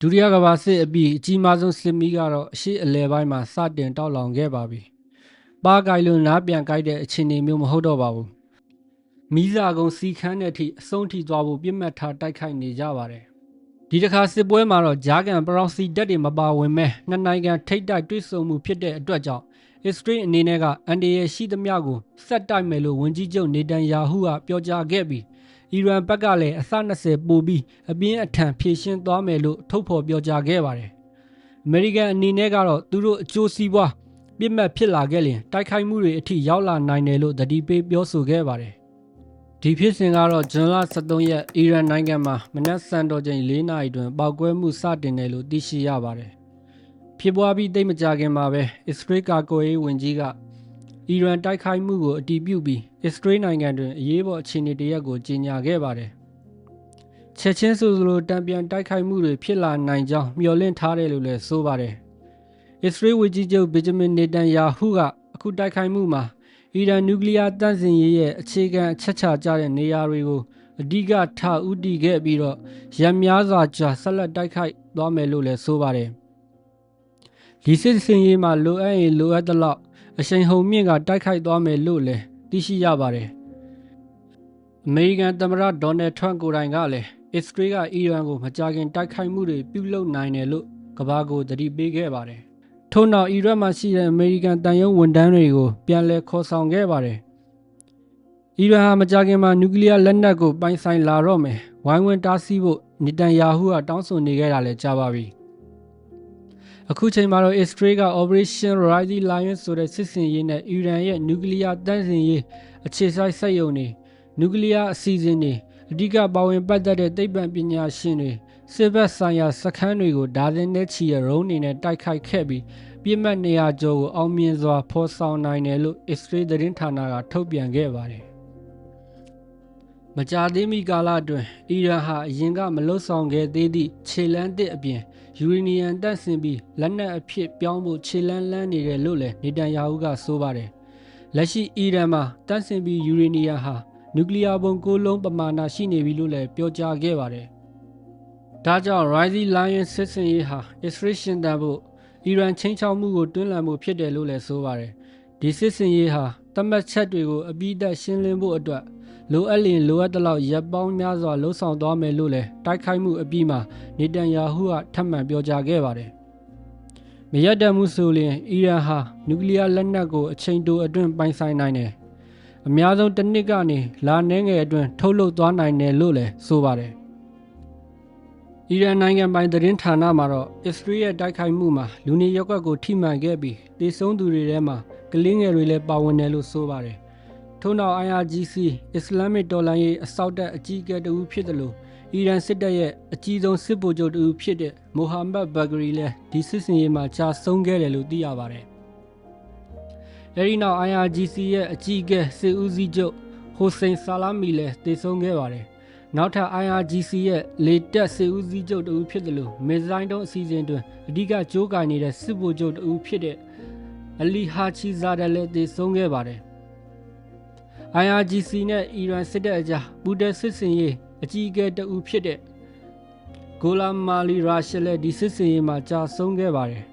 ဒုတိယကမ္ဘာစစ်အပြီးအကြီးမားဆုံးစစ်မီးကတော့အရှိအလဲပိုင်းမှာစတင်တောက်လောင်ခဲ့ပါပြီ။ပါးကိုက်လို့နားပြန်ကိုက်တဲ့အခြေအနေမျိုးမဟုတ်တော့ပါဘူး။မီးစာကုန်းစီခန်းတဲ့အထိအဆုံးထိသွားဖို့ပြစ်မှတ်ထားတိုက်ခိုက်နေကြပါတယ်။ဒီတစ်ခါစစ်ပွဲမှာတော့ဂျာကန်ပရောင်စီတပ်တွေမပါဝင်မဲနှစ်နိုင်ငံထိပ်တိုက်တွေ့ဆုံမှုဖြစ်တဲ့အတွက်ကြောင့်အစ္စရေးအနေနဲ့ကအန်ဒီရဲ့ရှိသမျှကိုဆက်တိုက်မယ်လို့ဝန်ကြီးချုပ်နေတန်ယာဟုကပြောကြားခဲ့ပြီးအီရန်ဘက်ကလည်းအစ20ပိုပြီးအပြင်းအထန်ဖြည့်ရှင်းသွားမယ်လို့ထုတ်ဖော်ပြောကြားခဲ့ပါတယ်။အမေရိကန်အနေနဲ့ကတော့သူတို့အကျိုးစီးပွားပြစ်မှတ်ဖြစ်လာခဲ့ရင်တိုက်ခိုက်မှုတွေအထိရောက်လာနိုင်တယ်လို့သတိပေးပြောဆိုခဲ့ပါတယ်။ဒီဖြစ်စဉ်ကတော့ဇွန်လ23ရက်အီရန်နိုင်ငံမှာမနက်စံတော်ချိန်4နာရီတွင်ပောက်ကွဲမှုစတင်တယ်လို့သိရှိရပါတယ်။ဖြစ်ပွားပြီးသိမကြခင်မှာပဲအစ္စရေးကာကွယ်ရေးဝန်ကြီးကအီရန်တိုက်ခိုက်မှုကိုအတည်ပြုပြီးအစ္စရေးနိုင်ငံတွင်အရေးပေါ်အခြေအနေတရက်ကိုကြေညာခဲ့ပါတယ်။ချက်ချင်းဆိုလိုတံပြန်တိုက်ခိုက်မှုတွေဖြစ်လာနိုင်ကြောင်းမျှော်လင့်ထားတယ်လို့လည်းဆိုပါတယ်။အစ္စရေးဝန်ကြီးချုပ်ဘင်ဂျမင်နေတန်ယာဟုကအခုတိုက်ခိုက်မှုမှာအီရန်နျူကလ িয়ার တန့်စင်ရေးရဲ့အခြေခံအချက်ချကြတဲ့နေရာတွေကိုအဓိကထားဦးတည်ခဲ့ပြီးတော့ရန်များစွာကြာဆက်လက်တိုက်ခိုက်သွားမယ်လို့လည်းဆိုပါတယ်။ဒီစစ်စင်ရေးမှာလိုအပ်ရင်လိုအပ်သလောက်အရှိန်ဟုန်မြင့်ကတိုက်ခိုက်သွားမယ်လို့လည်းသိရှိရပါတယ်။အမေရိကန်သမ္မတဒေါ်နယ်ထရန့်ကိုယ်တိုင်ကလည်းအစ္စရေးကအီရန်ကိုမကြာခင်တိုက်ခိုက်မှုတွေပြုလုပ်နိုင်တယ်လို့ကမ္ဘာကိုသတိပေးခဲ့ပါတယ်။ထို့နောက်အီရတ်မှာရှိတဲ့အမေရိကန်တန်ယုံဝန်ထမ်းတွေကိုပြန်လည်ခေါ်ဆောင်ခဲ့ပါတယ်။အီရန်ဟာမကြာခင်မှာနျူကလ িয়ার လက်နက်ကိုပိုင်ဆိုင်လာတော့မယ်ဝိုင်းဝန်းတားဆီးဖို့နေတန်ယာဟုကတောင်းဆိုနေခဲ့တာလည်းကြာပါပြီ။အခုချိန်မှာတော့ Israel က Operation Rising Lion ဆိုတဲ့စစ်စင်ရေးနဲ့အီရန်ရဲ့နျူကလ িয়ার တန့်စင်ရေးအခြေစိုက်စက်ရုံတွေနျူကလ িয়ার အစီအစဉ်တွေအဓိကပါဝင်ပတ်သက်တဲ့သိပ္ပံပညာရှင်တွေစစ်ဘက်ဆိုင်ရာစခန်းတွေကိုဒါဇင်နဲ့ချီတဲ့ရုံးတွေနဲ့တိုက်ခိုက်ခဲ့ပြီးပြစ်မှတ်နေရာကျော်ကိုအောင်မြင်စွာဖော်ဆောင်နိုင်တယ်လို့ Israel သတင်းဌာနကထုတ်ပြန်ခဲ့ပါတယ်။မကြာသေးမီကာလအတွင်းအီရန်ဟာအရင်ကမလွတ်ဆောင်ခဲ့သေးသည့်ခြေလမ်းတစ်အပြင်ယူရေနီယံတပ်ဆင်ပြီးလက်နက်အဖြစ်ပြောင်းဖို့ခြေလမ်းလန်းနေတယ်လို့လည်းနေတန်ယာဟုကဆိုပါတယ်။လက်ရှိအီရန်မှာတပ်ဆင်ပြီးယူရေနီယံဟာနျူကလ িয়ার ဘုံ9လုံးပမာဏရှိနေပြီလို့လည်းပြောကြားခဲ့ပါတယ်။ဒါကြောင့် Rising Lion စစ်စင်ရေးဟာအစ္စရေးရှင်တန်ဖို့အီရန်ချင်းချောက်မှုကိုတွန်းလှန်ဖို့ဖြစ်တယ်လို့လည်းဆိုပါတယ်။ဒီစစ်စင်ရေးဟာသတ်မှတ်ချက်တွေကိုအပြီးသတ်ရှင်းလင်းဖို့အတွက်လိုအပ်ရင်လိုအပ်သလောက်ရပ်ပေါင်းများစွာလှုံ့ဆော်သွားမယ်လို့လည်းတိုက်ခိုက်မှုအပြီးမှာနေတန်ယာဟုကထပ်မံပြောကြားခဲ့ပါတယ်။မရတမှုဆိုရင်အီရန်ဟာနျူကလ িয়ার လက်နက်ကိုအချိန်တိုအတွင်းပိုင်ဆိုင်နိုင်တယ်။အများဆုံးတစ်နှစ်ကနေလာနှဲငယ်အတွင်းထုတ်လုပ်သွားနိုင်တယ်လို့လည်းဆိုပါတယ်။အီရန်နိုင်ငံပိုင်သတင်းဌာနမှာတော့အစ္စရေးရဲ့တိုက်ခိုက်မှုမှာလူနေရပ်ကွက်ကိုထိမှန်ခဲ့ပြီးတေဆုံးသူတွေထဲမှာကလေးငယ်တွေလည်းပါဝင်တယ်လို့ဆိုပါတယ်။ထို့နောက် IRGC အစ္စလာမစ်တော်လှန်ရေးအစောက်တပ်အကြီးအကဲတဦးဖြစ်တယ်လို့အီရန်စစ်တပ်ရဲ့အကြီးဆုံးစစ်ဗိုလ်ချုပ်တဦးဖြစ်တဲ့မိုဟာမက်ဘဂရီလည်းဒီစစ်စင်ရေးမှာကြာဆုံးခဲ့တယ်လို့သိရပါတယ်။အဲဒီနောက် IRGC ရဲ့အကြီးအကဲစစ်ဦးစီးချုပ်ဟိုစိန်ဆာလာမီလည်းတေဆုံးခဲ့ပါတယ်။နောက်ထပ် IRGC ရဲ့လေတပ်စစ်ဦးစီးချုပ်တဦးဖြစ်တယ်လို့မစ်ဇိုင်းတုံးအစီအစဉ်တွင်အဓိကကြိုးကိုင်နေတဲ့စစ်ဗိုလ်ချုပ်တဦးဖြစ်တဲ့အလီဟာချီဇာဒက်လည်းတေဆုံးခဲ့ပါတယ်။ IRGC နဲ့အီရန်စစ်တပ်အကြားပူးတွဲစစ်စင်ရေးအကြီးအကဲတဦးဖြစ်တဲ့ဂိုလာမာလီရာရှယ်လည်းဒီစစ်စင်ရေးမှာကြာဆုံးခဲ့ပါတယ်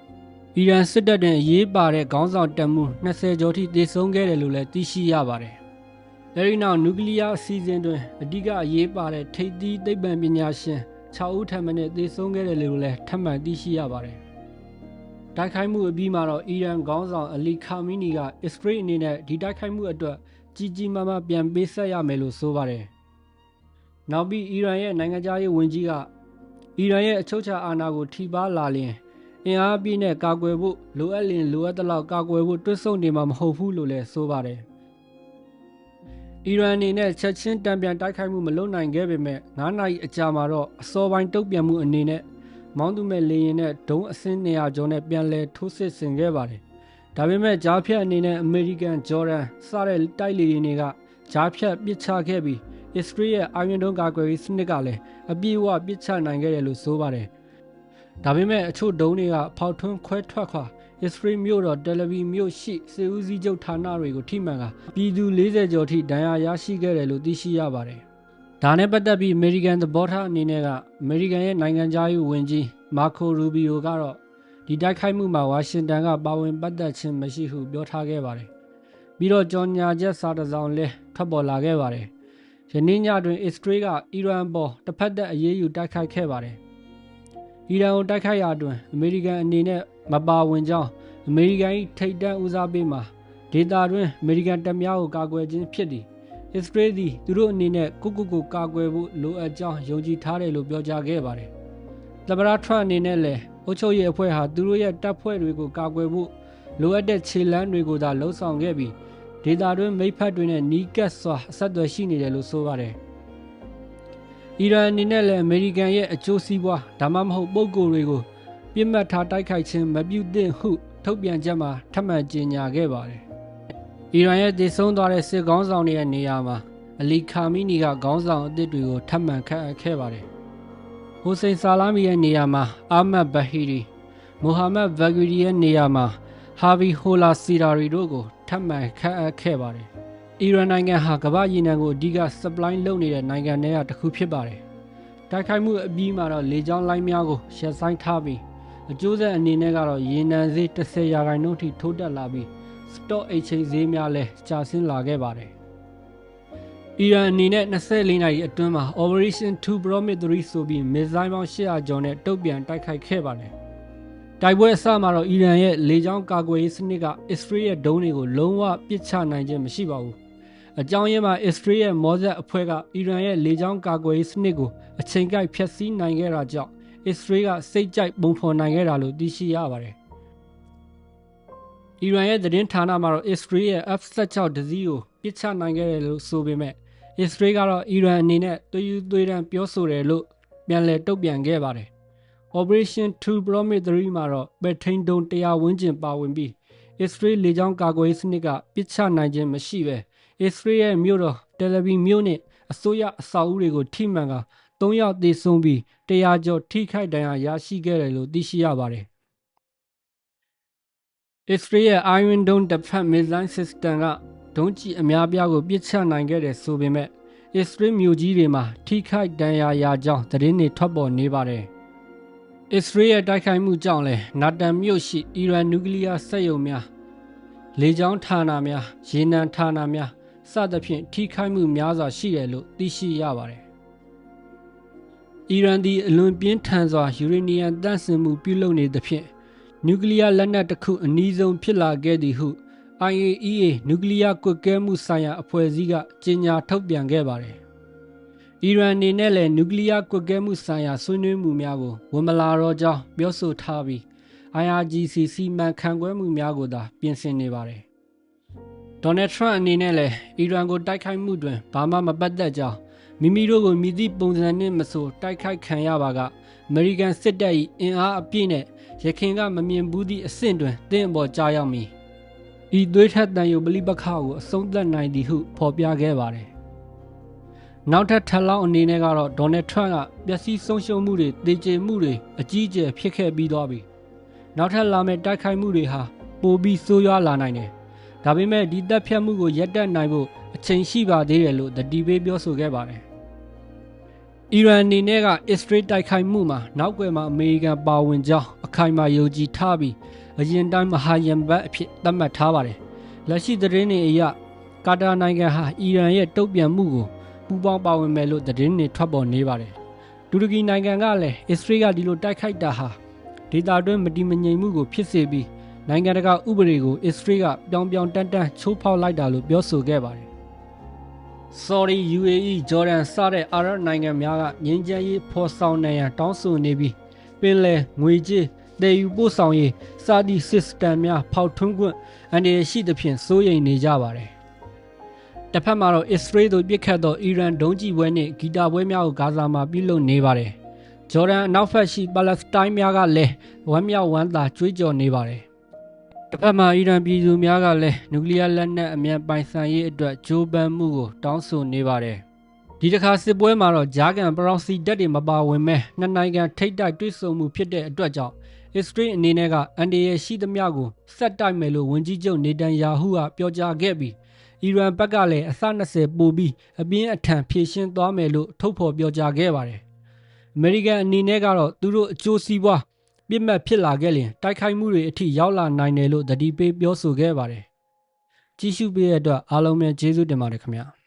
။အီရန်စစ်တပ်တွင်အရေးပါတဲ့ခေါင်းဆောင်တပ်မှူး20ကျော်ထိသေဆုံးခဲ့တယ်လို့လည်းသိရှိရပါတယ်။အဲဒီနောက်နျူကလ িয়ার အစီအစဉ်တွင်အဓိကအရေးပါတဲ့ထိပ်သီးသိပ္ပံပညာရှင်6ဦးထပ်မံသေဆုံးခဲ့တယ်လို့လည်းထပ်မံသိရှိရပါတယ်။တိုက်ခိုက်မှုအပြီးမှာတော့အီရန်ခေါင်းဆောင်အလီခါမီနီကအစ္စရေးအနေနဲ့ဒီတိုက်ခိုက်မှုအတွက်ကြီးကြီးမားမားပြန်ပေးဆက်ရမယ်လို့ဆိုပါတယ်။နောက်ပြီးအီရန်ရဲ့နိုင်ငံခြားရေးဝန်ကြီးကအီရန်ရဲ့အချုပ်အခြာအာဏာကိုထိပါလာလျင်အင်အားပြည့်နဲ့ကာကွယ်ဖို့လိုအပ်ရင်လိုအပ်သလောက်ကာကွယ်ဖို့တွန်းဆုတ်နေမှာမဟုတ်ဘူးလို့လည်းဆိုပါတယ်။အီရန်အနေနဲ့ချက်ချင်းတံပြန်တိုက်ခိုက်မှုမလုပ်နိုင်ခဲ့ပေမဲ့9နာရီအကြာမှာတော့အစောပိုင်းတုံ့ပြန်မှုအနေနဲ့မောင်းသူမဲ့လေယာဉ်နဲ့ဒုံးအစင်း200ကျော်နဲ့ပြန်လည်ထိုးစစ်ဆင်ခဲ့ပါတယ်။ဒါပေမဲ့ဂျားဖြတ်အနေနဲ့အမေရိကန်ဂျော်ဒန်စတဲ့တိုက်လေယာဉ်တွေကဂျားဖြတ်ပစ်ချခဲ့ပြီးအစ္စရေးရဲ့အာရုံတုံးကာကွယ်ရေးစနစ်ကလည်းအပြည့်အဝပစ်ချနိုင်ခဲ့တယ်လို့ဆိုပါတယ်။ဒါပေမဲ့အချို့ဒုံးတွေကဖောက်ထွန်းခွဲထွက်ခွာအစ္စရေးမြို့တော်တယ်လ်အဗီမြို့ရှိစစ်ဦးစီးချုပ်ဌာနတွေကိုထိမှန်ကပြည်သူ40ကျော်ထိဒဏ်ရာရရှိခဲ့တယ်လို့သိရှိရပါတယ်။ ဒါနဲ့ပတ်သက်ပြီးအမေရိကန်သဘောထားအနေနဲ့ကအမေရိကန်ရဲ့နိုင်ငံခြားရေးဝန်ကြီးမာကိုရူဘီယိုကတော့ဒီတိုက်ခိုက်မှုမှာဝါရှင်တန်ကပါဝင်ပတ်သက်ခြင်းမရှိဟုပြောထားခဲ့ပါတယ်။ပြီးတော့ကြော်ညာချက်စာတစ်စောင်လည်းထွက်ပေါ်လာခဲ့ပါတယ်။ယနေ့ညတွင်အစ္စရေးကအီရန်ပေါ်တစ်ဖက်သက်အရေးယူတိုက်ခိုက်ခဲ့ပါတယ်။အီရန်ကိုတိုက်ခိုက်ရာတွင်အမေရိကန်အနေနဲ့မပါဝင်ကြောင်းအမေရိကန်၏ထိပ်တန်းဦးစားပေးမှာဒေသတွင်အမေရိကန်တပ်များကိုကာကွယ်ခြင်းဖြစ်သည်။အစ္စရေးသည်သူတို့အနေနဲ့ကိုကာကွယ်ဖို့လိုအပ်ကြောင်းယုံကြည်ထားတယ်လို့ပြောကြားခဲ့ပါတယ်။သမ္မတထရန့်အနေနဲ့လည်းအုပ်ချုပ်ရေးအဖွဲ့ဟာသူတို့ရဲ့တပ်ဖွဲ့တွေကိုကာကွယ်ဖို့လိုအပ်တဲ့ခြေလှမ်းတွေကိုသာလှုံ့ဆော်ခဲ့ပြီးဒေသတွင်းမိတ်ဖက်တွေနဲ့နီးကပ်စွာအဆက်အသွယ်ရှိနေတယ်လို့ဆိုပါတယ်။အီရန်အနေနဲ့လည်းအမေရိကန်ရဲ့အကျိုးစီးပွားဒါမှမဟုတ်ပုဂ္ဂိုလ်တွေကိုပြစ်မှတ်ထားတိုက်ခိုက်ခြင်းမပြုသင့်ဟုထုတ်ပြန်ချက်မှာထပ်မံကြေညာခဲ့ပါတယ်။အီရန်ရဲ့တည်ဆုံသွားတဲ့စစ်ကောင်းဆောင်တွေရဲ့နေရာမှာအလီခါမီနီကခေါင်းဆောင်အသစ်တွေကိုထပ်မံခန့်အပ်ခဲ့ပါတယ်။ဟိုစိန်ဆာလာမီရဲ့နေရာမှာအာမတ်ဘဟီရီမိုဟာမက်ဗဂီရီရဲ့နေရာမှာဟာဗီဟိုလာစီရာရီတို့ကိုထပ်မံခန့်အပ်ခဲ့ပါတယ်။အီရန်နိုင်ငံဟာကမ္ဘာရေနံကိုအဓိက supply လုပ်နေတဲ့နိုင်ငံတွေတစ်ခုဖြစ်ပါတယ်။တိုက်ခိုက်မှုအပြီးမှာတော့လေကြောင်းလိုင်းများကိုရှက်ဆိုင်ထားပြီးအကျိုးဆက်အနေနဲ့ကတော့ရေနံဈေး10%ထိထိုးတက်လာပြီး stock exchange ဈေးများလည်းကျဆင်းလာခဲ့ပါတယ်။အီရန်အနေနဲ့24နာရီအတွင်းမှာ Operation Two Promise 3ဆိုပြီးမစ်ဇိုင်းပေါင်း800ကျော်နဲ့တုံ့ပြန်တိုက်ခိုက်ခဲ့ပါတယ်။တိုက်ပွဲအစမှာတော့အီရန်ရဲ့လေကြောင်းကာကွယ်ရေးစနစ်ကအစ္စရေးရဲ့ဒုံးတွေကိုလုံးဝပစ်ချနိုင်ခြင်းမရှိပါဘူး။အကြောင်းရင်းမှာအစ္စရေးရဲ့မော်ဇက်အဖွဲ့ကအီရန်ရဲ့လေကြောင်းကာကွယ်ရေးစနစ်ကိုအချိန်ကိုက်ဖျက်ဆီးနိုင်ခဲ့တာကြောင့်အစ္စရေးကစိတ်ကြိုက်ပုံဖော်နိုင်ခဲ့တာလို့သိရှိရပါတယ်။အီရန်ရဲ့သတင်းဌာနမှာတော့အစ္စရေးရဲ့ F-16 တစည်းကိုပစ်ချနိုင်ခဲ့တယ်လို့ဆိုပေမဲ့အစ္စရေးကတော့အီရန်အနေနဲ့သွေးယူသွေးတန်းပြောဆိုတယ်လို့ပြန်လည်တုံ့ပြန်ခဲ့ပါတယ်။ Operation Two Promise 3မှာတော့ပဲထိန်ဒုံ100ဝန်းကျင်ပါဝင်ပြီးအစ္စရေးလေကြောင်းကာကွယ်ရေးစနစ်ကပစ်ချနိုင်ခြင်းမရှိဘဲအစ္စရေးရဲ့မြို့တော်တယ်လ်အဗီမြို့နဲ့အစိုးရအဆောက်အဦတွေကိုထိမှန်က3ယောက်သေဆုံးပြီး100ကျော်ထိခိုက်ဒဏ်ရာရရှိခဲ့တယ်လို့သိရှိရပါတယ်။ Israel ရဲ့ Iron Dome Defense Missile System ကဒုံးကျည်အများပြားကိုပစ်ချနိုင်ခဲ့တယ်ဆိုပေမဲ့ Israel မြို့ကြီးတွေမှာထိခိုက်ဒဏ်ရာရကြောင်းသတင်းတွေထွက်ပေါ်နေပါတယ်။ Israel ရဲ့တိုက်ခိုက်မှုကြောင့်လည်းနာတန်မြို့ရှိအီရန်နျူကလ িয়ার စက်ရုံများလေကြောင်းဌာနများရေနံဌာနများစသဖြင့်ထိခိုက်မှုများစွာရှိတယ်လို့သိရှိရပါတယ်။အီရန်သည်အလွန်ပြင်းထန်စွာယူရေနီယံသန့်စင်မှုပြုလုပ်နေသဖြင့်နျူကလ িয়ার လက်နက်တစ်ခုအနည်းဆုံးဖြစ်လာခဲ့သည်ဟု IAEA နျူကလ িয়ার ကွပ်ကဲမှုဆိုင်ရာအဖွဲ့အစည်းကကြေညာထုတ်ပြန်ခဲ့ပါတယ်။အီရန်အနေနဲ့လည်းနျူကလ িয়ার ကွပ်ကဲမှုဆိုင်ရာဆွေးနွေးမှုများကိုဝင်မလာတော့ကြောင်းပြောဆိုထားပြီး IRGC စီမံခန့်ခွဲမှုများကိုသာပြင်ဆင်နေပါတယ်။ဒေါ်နယ်ထရန့်အနေနဲ့လည်းအီရန်ကိုတိုက်ခိုက်မှုတွင်ဘာမှမပတ်သက်ကြောင်းမိမိတို့ကိုမြည်သည့်ပုံစံနဲ့မဆိုတိုက်ခိုက်ခံရပါကအမေရိကန်စစ်တပ်၏အင်အားအပြည့်နဲ့ရခင်ကမမြင်ဘူးသည့်အဆင့်တွင်တင့်အပေါ်ကြားရောက်မည်ဤသွေးထက်တန်ယိုပလိပခကိုအဆုံးသတ်နိုင်သည်ဟုဖော်ပြခဲ့ပါတယ်။နောက်ထပ်ထပ်လောင်းအနေနဲ့ကတော့ဒေါ်နယ်ထရန့်ကပျက်စီးဆုံးရှုံးမှုတွေတေကျေမှုတွေအကြီးအကျယ်ဖြစ်ခဲ့ပြီးသွားပြီ။နောက်ထပ်လာမယ့်တိုက်ခိုက်မှုတွေဟာပိုပြီးဆိုးရွားလာနိုင်တယ်။ဒါပေမဲ့ဒီတပ်ဖြတ်မှုကိုရပ်တန့်နိုင်ဖို့အချိန်ရှိပါသေးတယ်လို့ဒီဘေးပြောဆိုခဲ့ပါတယ်။အီရန်အနေနဲ့ကအစ္စရေးတိုက်ခိုက်မှုမှာနောက်ွယ်မှာအမေရိကန်ပါဝင်ကြောင်းအခိုင်အမာယုံကြည်ထားပြီးအရင်တိုင်းမဟာယံဘတ်အဖြစ်သတ်မှတ်ထားပါတယ်။လက်ရှိသတင်းတွေအရကာတာနိုင်ငံဟာအီရန်ရဲ့တုံ့ပြန်မှုကိုပူးပေါင်းပါဝင်မယ်လို့သတင်းတွေထွက်ပေါ်နေပါတယ်။တူရကီနိုင်ငံကလည်းအစ္စရေးကဒီလိုတိုက်ခိုက်တာဟာဒေသတွင်းမတည်မငြိမ်မှုကိုဖြစ်စေပြီးနိုင်ငံတကာဥပဒေကိုအစ္စရေးကပြောင်းတန်းချိုးဖောက်လိုက်တာလို့ပြောဆိုခဲ့ပါတယ်။ Saudi, UAE, Jordan စတဲ့အာရပ်နိုင်ငံများကငြိမ်းချမ်းရေးဖော်ဆောင်နိုင်ရန်တောင်းဆိုနေပြီးပင်လယ်ငွေကြေးတည်ယူပို့ဆောင်ရေးစသည့် system များဖောက်ထွင်းခွင့်အန္တရာယ်ရှိသဖြင့်စိုးရိမ်နေကြပါတယ်။တစ်ဖက်မှာတော့ Israel တို့ပြစ်ခတ်သောအီရန်ဒုံးကျည်ပွဲနှင့်ဂီတာပွဲများကိုဂါဇာမှာပြုလုပ်နေပါတယ်။ ဂျော်ဒန်အနောက်ဘက်ရှိပါလက်စတိုင်းများကလည်းဝမ်းမြောက်ဝမ်းသာကြွေးကြော်နေပါတယ်။တစ်ဖက်မှာအီရန်ပြည်သူများကလည်းနျူကလ িয়ার လက်နက်အမြန်ပိုင်ဆိုင်ရေးအတွက်ကြိုးပမ်းမှုကိုတောင်းဆိုနေပါတယ်။ဒီတစ်ခါစစ်ပွဲမှာတော့ဂျာကန်ပရောင်စီတပ်တွေမပါဝင်မဲနှစ်နိုင်ငံထိပ်တိုက်တွေ့ဆုံမှုဖြစ်တဲ့အတွက်ကြောင့်အစ္စရေးအနေနဲ့ကအန်ဒီရဲ့ရှိသမျှကိုဆက်တိုက်မယ်လို့ဝန်ကြီးချုပ်နေတန်ယာဟုကပြောကြားခဲ့ပြီး အီရန်ဘက်ကလည်းအစ20ပိုပြီးအပြင်းအထန်ဖြည့်ရှင်းသွားမယ်လို့ထုတ်ဖော်ပြောကြားခဲ့ပါတယ်။အမေရိကန်အနေနဲ့ကတော့သူတို့အကျိုးစီးပွားပြစ်မှတ်ဖြစ်လာခဲ့ရင်တိုက်ခိုက်မှုတွေအထိရောက်လာနိုင်တယ်လို့သတိပေးပြောဆိုခဲ့ပါတယ်။ကြည့်ရှုပေးတဲ့အတွက်အားလုံးပဲကျေးဇူးတင်ပါတယ်ခင်ဗျာ။